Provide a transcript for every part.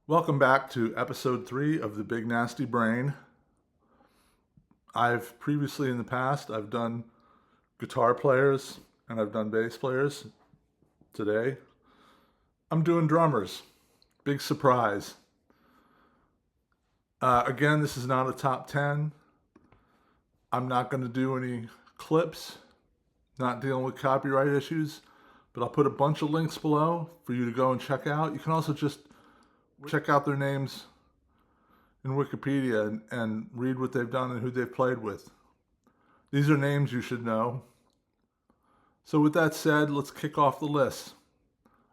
Welcome back to episode 3 of the Big Nasty Brain. I've previously in the past, I've done guitar players and I've done bass players. Today, I'm doing drummers. Big surprise. Again, this is not a top 10. I'm not going to do any clips, not dealing with copyright issues, but I'll put a bunch of links below for you to go and check out. You can also just check out their names in Wikipedia and read what they've done and who they've played with. These are names you should know. So with that said, let's kick off the list.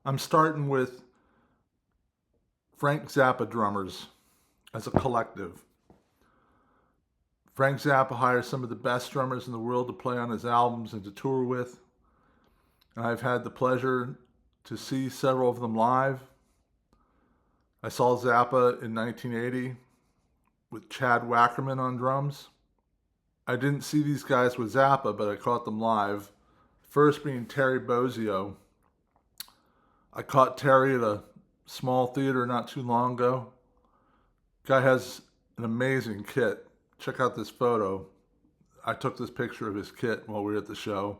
I'm starting with Frank Zappa drummers as a collective. Frank Zappa hires some of the best drummers in the world to play on his albums and to tour with. And I've had the pleasure to see several of them live. I saw Zappa in 1980 with Chad Wackerman on drums. I didn't see these guys with Zappa, but I caught them live. First being Terry Bozzio. I caught Terry at a small theater not too long ago. Guy has an amazing kit. Check out this photo. I took this picture of his kit while we were at the show.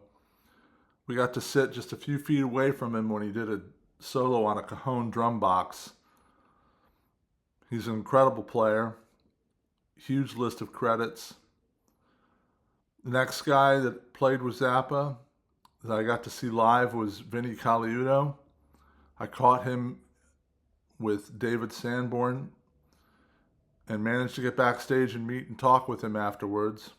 We got to sit just a few feet away from him when he did a solo on a Cajon drum box. He's an incredible player. Huge list of credits. The next guy that played with Zappa that I got to see live was Vinnie Colaiuto. I caught him with David Sanborn and managed to get backstage and meet and talk with him afterwards.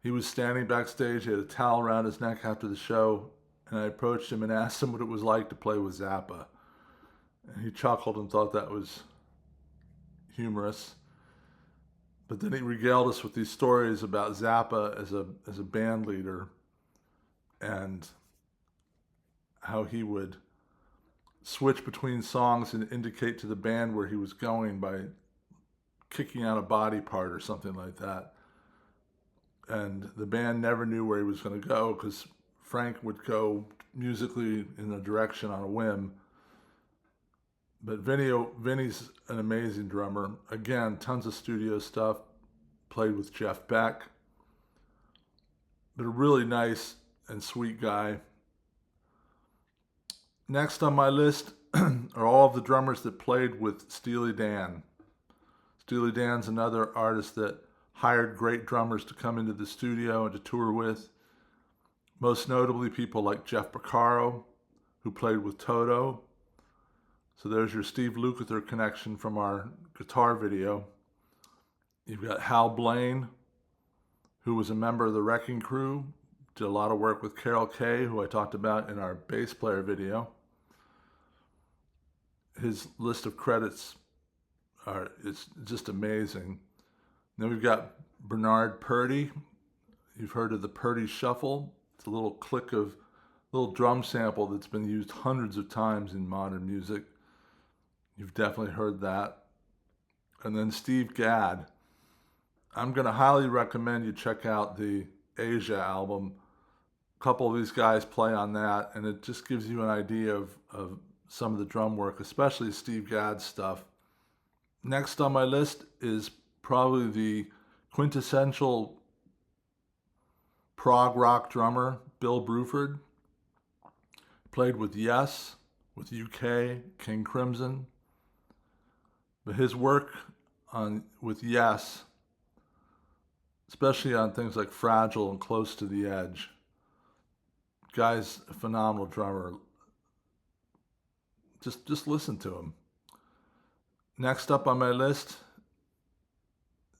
He was standing backstage. He had a towel around his neck after the show, and I approached him and asked him what it was like to play with Zappa. And he chuckled and thought that was humorous. But then he regaled us with these stories about Zappa as a band leader and how he would switch between songs and indicate to the band where he was going by kicking out a body part or something like that. And the band never knew where he was going to go because Frank would go musically in a direction on a whim. But Vinny's an amazing drummer. Again, tons of studio stuff. Played with Jeff Beck. But a really nice and sweet guy. Next on my list are all of the drummers that played with Steely Dan. Steely Dan's another artist that hired great drummers to come into the studio and to tour with. Most notably people like Jeff Porcaro, who played with Toto. So there's your Steve Lukather connection from our guitar video. You've got Hal Blaine, who was a member of the Wrecking Crew, did a lot of work with Carol Kay, who I talked about in our bass player video. His list of credits it's just amazing. Then we've got Bernard Purdie. You've heard of the Purdie Shuffle. It's a little little drum sample that's been used hundreds of times in modern music. You've definitely heard that. And then Steve Gadd. I'm going to highly recommend you check out the Asia album. A couple of these guys play on that, and it just gives you an idea of some of the drum work, especially Steve Gadd's stuff. Next on my list is probably the quintessential prog rock drummer, Bill Bruford. Played with Yes, with UK, King Crimson. But his work with Yes, especially on things like Fragile and Close to the Edge. Guy's a phenomenal drummer. Just listen to him. Next up on my list,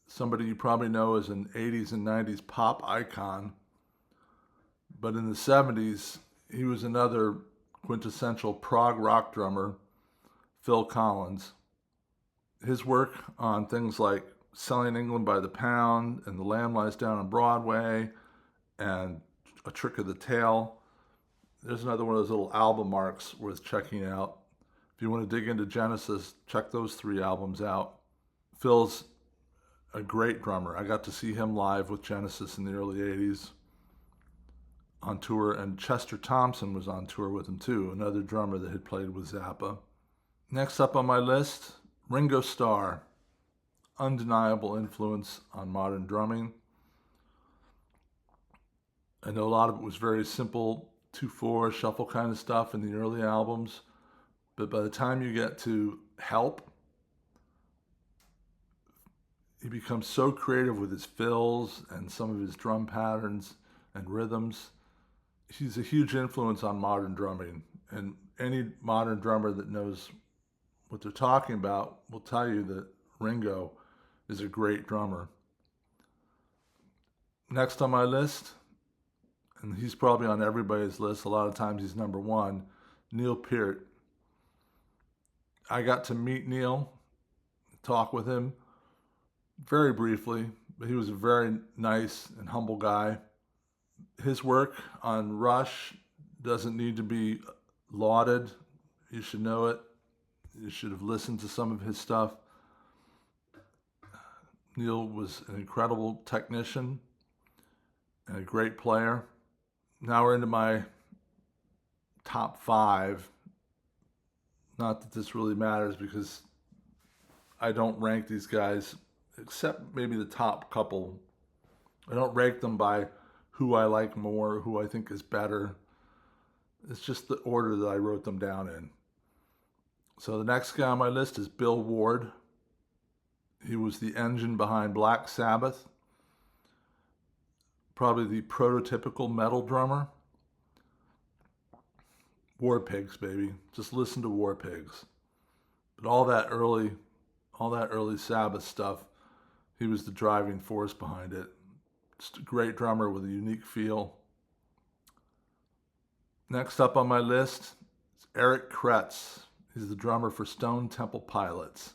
somebody you probably know as an 80s and 90s pop icon. But in the 70s, he was another quintessential prog rock drummer, Phil Collins. His work on things like Selling England by the Pound and The Lamb Lies Down on Broadway and A Trick of the Tail. There's another one of those little album marks worth checking out. If you want to dig into Genesis, check those 3 albums out. Phil's a great drummer. I got to see him live with Genesis in the early 80s on tour, and Chester Thompson was on tour with him too, another drummer that had played with Zappa. Next up on my list, Ringo Starr. Undeniable influence on modern drumming. I know a lot of it was very simple 2/4 shuffle kind of stuff in the early albums, but by the time you get to Help, he becomes so creative with his fills and some of his drum patterns and rhythms. He's a huge influence on modern drumming, and any modern drummer that knows what they're talking about will tell you that Ringo is a great drummer. Next on my list, and he's probably on everybody's list, a lot of times he's number one, Neil Peart. I got to meet Neil, talk with him very briefly, but he was a very nice and humble guy. His work on Rush doesn't need to be lauded. You should know it. You should have listened to some of his stuff. Neil was an incredible technician and a great player. Now we're into my top 5. Not that this really matters because I don't rank these guys, except maybe the top couple. I don't rank them by who I like more, who I think is better. It's just the order that I wrote them down in. So the next guy on my list is Bill Ward. He was the engine behind Black Sabbath. Probably the prototypical metal drummer. War Pigs, baby. Just listen to War Pigs. But all that early Sabbath stuff, he was the driving force behind it. Just a great drummer with a unique feel. Next up on my list is Eric Kretz. He's the drummer for Stone Temple Pilots.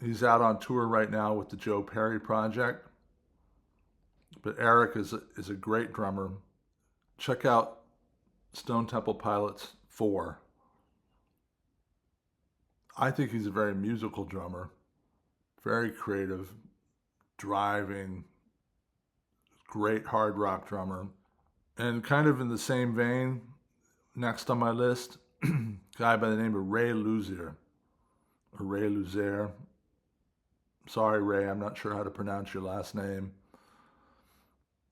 He's out on tour right now with the Joe Perry Project. But Eric is a great drummer. Check out Stone Temple Pilots 4. I think he's a very musical drummer, very creative, driving, great hard rock drummer. And kind of in the same vein, next on my list, a guy by the name of Ray Luzier. Or Ray Luzier. Sorry, Ray, I'm not sure how to pronounce your last name.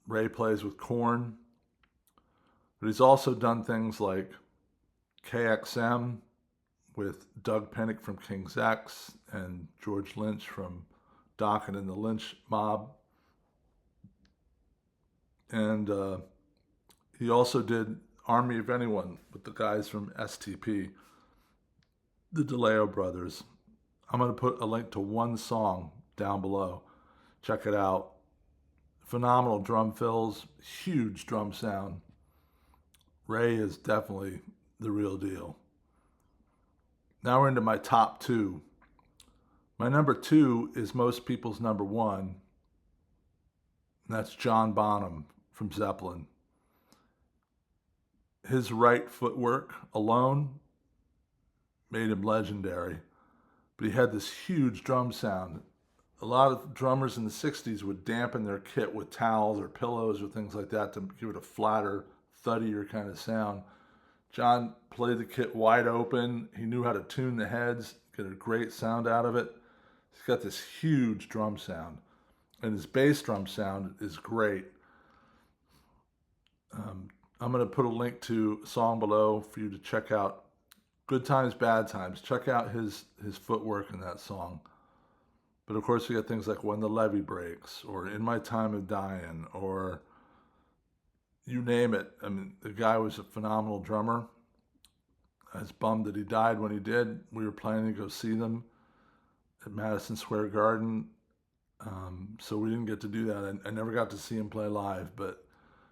Ray plays with Korn. But he's also done things like KXM with Doug Pinnick from King's X and George Lynch from Dokken and the Lynch Mob. And he also did Army of Anyone with the guys from STP, the DeLeo brothers. I'm going to put a link to one song down below. Check it out. Phenomenal drum fills, huge drum sound. Ray is definitely the real deal. Now we're into my top 2. My number 2 is most people's number 1. And that's John Bonham from Zeppelin. His right footwork alone made him legendary. But he had this huge drum sound. A lot of drummers in the 60s would dampen their kit with towels or pillows or things like that to give it a flatter, thuddier kind of sound. John played the kit wide open. He knew how to tune the heads, get a great sound out of it. He's got this huge drum sound. And his bass drum sound is great. I'm going to put a link to a song below for you to check out. Good Times, Bad Times. Check out his footwork in that song. But of course, we got things like When the Levee Breaks, or In My Time of Dying, or you name it. I mean, the guy was a phenomenal drummer. I was bummed that he died when he did. We were planning to go see them at Madison Square Garden, so we didn't get to do that. I never got to see him play live, but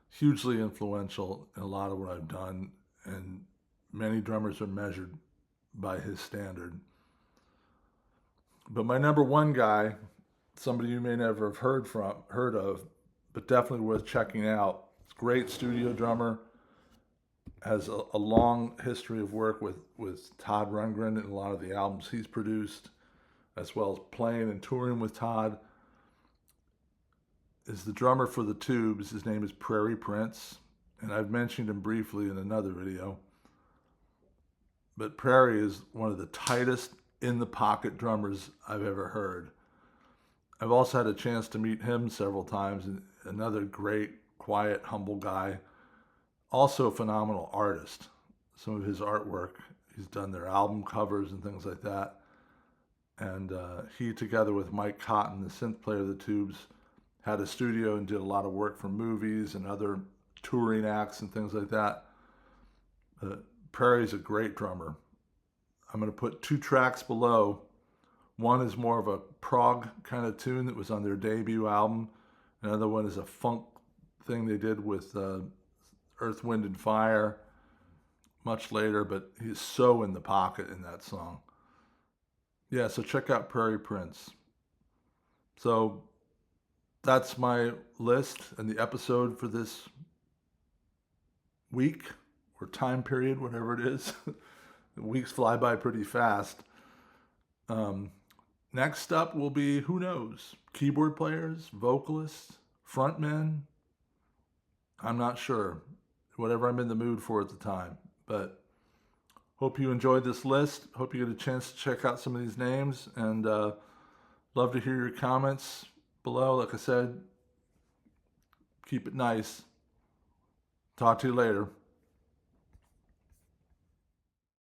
hugely influential in a lot of what I've done, and many drummers are measured by his standard. But my number 1 guy, somebody you may never have heard of, but definitely worth checking out. Great studio drummer, has a long history of work with Todd Rundgren in a lot of the albums he's produced, as well as playing and touring with Todd. Is the drummer for the Tubes. His name is Praire Prince, and I've mentioned him briefly in another video. but Praire is one of the tightest in the pocket drummers I've ever heard. I've also had a chance to meet him several times, and another great, quiet, humble guy. Also a phenomenal artist. Some of his artwork, he's done their album covers and things like that. And he, together with Mike Cotton, the synth player of the Tubes, had a studio and did a lot of work for movies and other touring acts and things like that. Prairie's a great drummer. I'm going to put 2 tracks below. One is more of a prog kind of tune that was on their debut album. Another one is a funk thing they did with Earth, Wind, and Fire much later, but he's so in the pocket in that song. Yeah, so check out Praire Prince. So that's my list and the episode for this week or time period, whatever it is. The weeks fly by pretty fast. Next up will be, who knows, keyboard players, vocalists, frontmen. I'm not sure. Whatever I'm in the mood for at the time. But hope you enjoyed this list. Hope you get a chance to check out some of these names. And love to hear your comments below. Like I said, keep it nice. Talk to you later.